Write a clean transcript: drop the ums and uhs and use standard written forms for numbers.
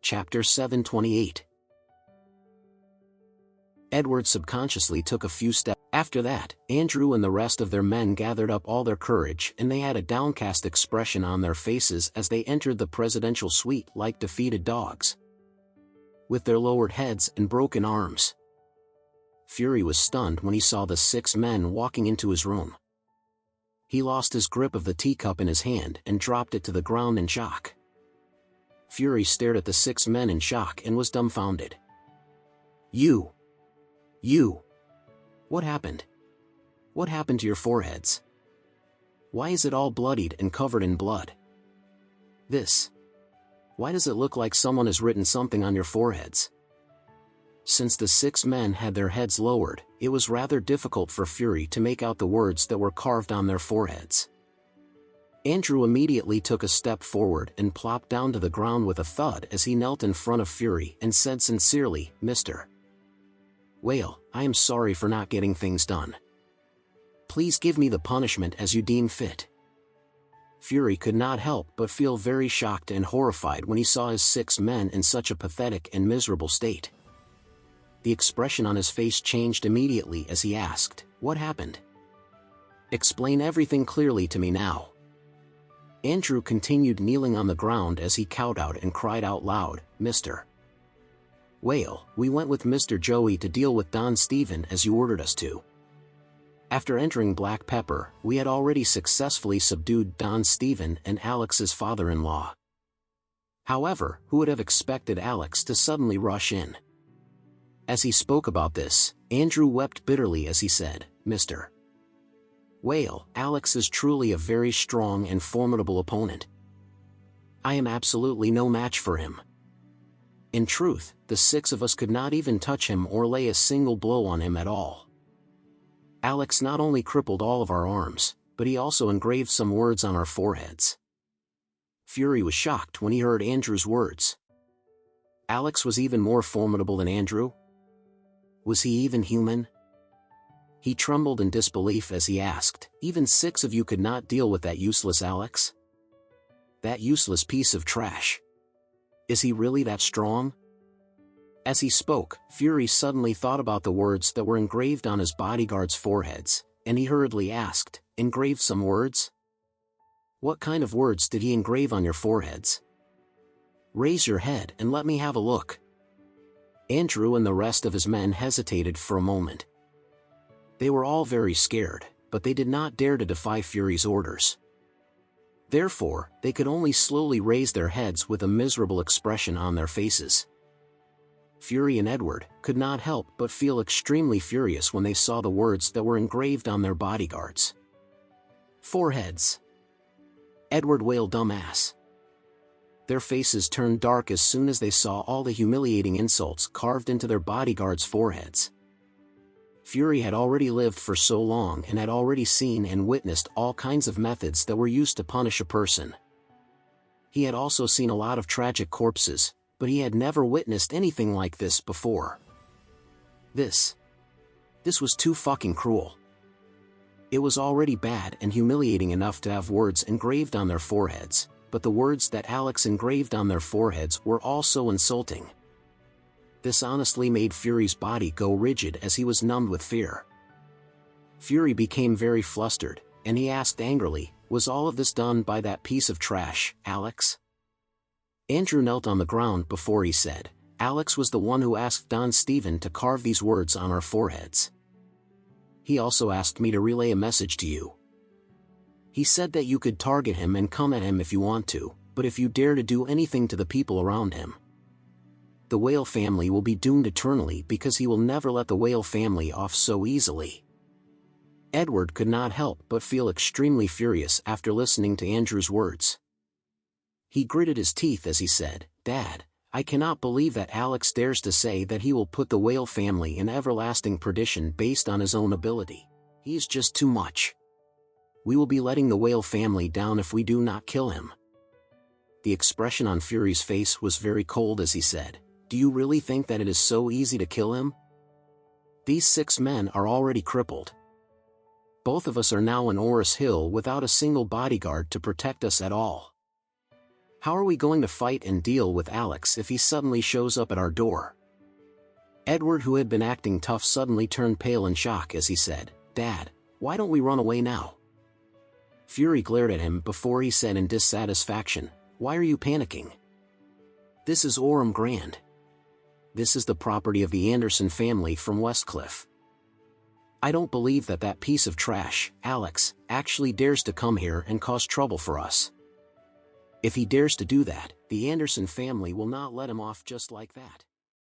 Chapter 728. Edward subconsciously took a few steps. After that, Andrew and the rest of their men gathered up all their courage and they had a downcast expression on their faces as they entered the presidential suite like defeated dogs, with their lowered heads and broken arms. Fury was stunned when he saw the 6 men walking into his room. He lost his grip of the teacup in his hand and dropped it to the ground in shock. Fury stared at the 6 men in shock and was dumbfounded. You! What happened? What happened to your foreheads? Why is it all bloodied and covered in blood? Why does it look like someone has written something on your foreheads? Since the 6 men had their heads lowered, it was rather difficult for Fury to make out the words that were carved on their foreheads. Andrew immediately took a step forward and plopped down to the ground with a thud as he knelt in front of Fury and said sincerely, "Mr. Whale, I am sorry for not getting things done. Please give me the punishment as you deem fit." Fury could not help but feel very shocked and horrified when he saw his 6 men in such a pathetic and miserable state. The expression on his face changed immediately as he asked, "What happened? Explain everything clearly to me now." Andrew continued kneeling on the ground as he kowtowed and cried out loud, "Mr. Whale, we went with Mr. Joey to deal with Don Stephen as you ordered us to. After entering Black Pepper, we had already successfully subdued Don Stephen and Alex's father-in-law. However, who would have expected Alex to suddenly rush in?" As he spoke about this, Andrew wept bitterly as he said, "Mr. Whale, Alex is truly a very strong and formidable opponent. I am absolutely no match for him. In truth, the 6 of us could not even touch him or lay a single blow on him at all. Alex not only crippled all of our arms, but he also engraved some words on our foreheads." Fury was shocked when he heard Andrew's words. Alex was even more formidable than Andrew? Was he even human? He trembled in disbelief as he asked, "Even 6 of you could not deal with that useless Alex? That useless piece of trash? Is he really that strong?" As he spoke, Fury suddenly thought about the words that were engraved on his bodyguards' foreheads, and he hurriedly asked, "Engrave some words? What kind of words did he engrave on your foreheads? Raise your head and let me have a look." Andrew and the rest of his men hesitated for a moment. They were all very scared, but they did not dare to defy Fury's orders. Therefore, they could only slowly raise their heads with a miserable expression on their faces. Fury and Edward could not help but feel extremely furious when they saw the words that were engraved on their bodyguards' foreheads. "Edward Whale dumbass." Their faces turned dark as soon as they saw all the humiliating insults carved into their bodyguards' foreheads. Fury had already lived for so long and had already seen and witnessed all kinds of methods that were used to punish a person. He had also seen a lot of tragic corpses, but he had never witnessed anything like this before. This was too fucking cruel. It was already bad and humiliating enough to have words engraved on their foreheads, but the words that Alex engraved on their foreheads were also insulting. This honestly made Fury's body go rigid as he was numbed with fear. Fury became very flustered, and he asked angrily, "Was all of this done by that piece of trash, Alex?" Andrew knelt on the ground before he said, "Alex was the one who asked Don Stephen to carve these words on our foreheads. He also asked me to relay a message to you. He said that you could target him and come at him if you want to, but if you dare to do anything to the people around him, the Whale family will be doomed eternally because he will never let the Whale family off so easily." Edward could not help but feel extremely furious after listening to Andrew's words. He gritted his teeth as he said, "Dad, I cannot believe that Alex dares to say that he will put the Whale family in everlasting perdition based on his own ability. He is just too much. We will be letting the Whale family down if we do not kill him." The expression on Fury's face was very cold as he said, "Do you really think that it is so easy to kill him? These 6 men are already crippled. Both of us are now in Oris Hill without a single bodyguard to protect us at all. How are we going to fight and deal with Alex if he suddenly shows up at our door? Edward, who had been acting tough, suddenly turned pale in shock as he said, "Dad, why don't we run away now?" Fury glared at him before he said in dissatisfaction, "Why are you panicking? This is Orem Grand. This is the property of the Anderson family from Westcliff. I don't believe that that piece of trash, Alex, actually dares to come here and cause trouble for us. If he dares to do that, the Anderson family will not let him off just like that."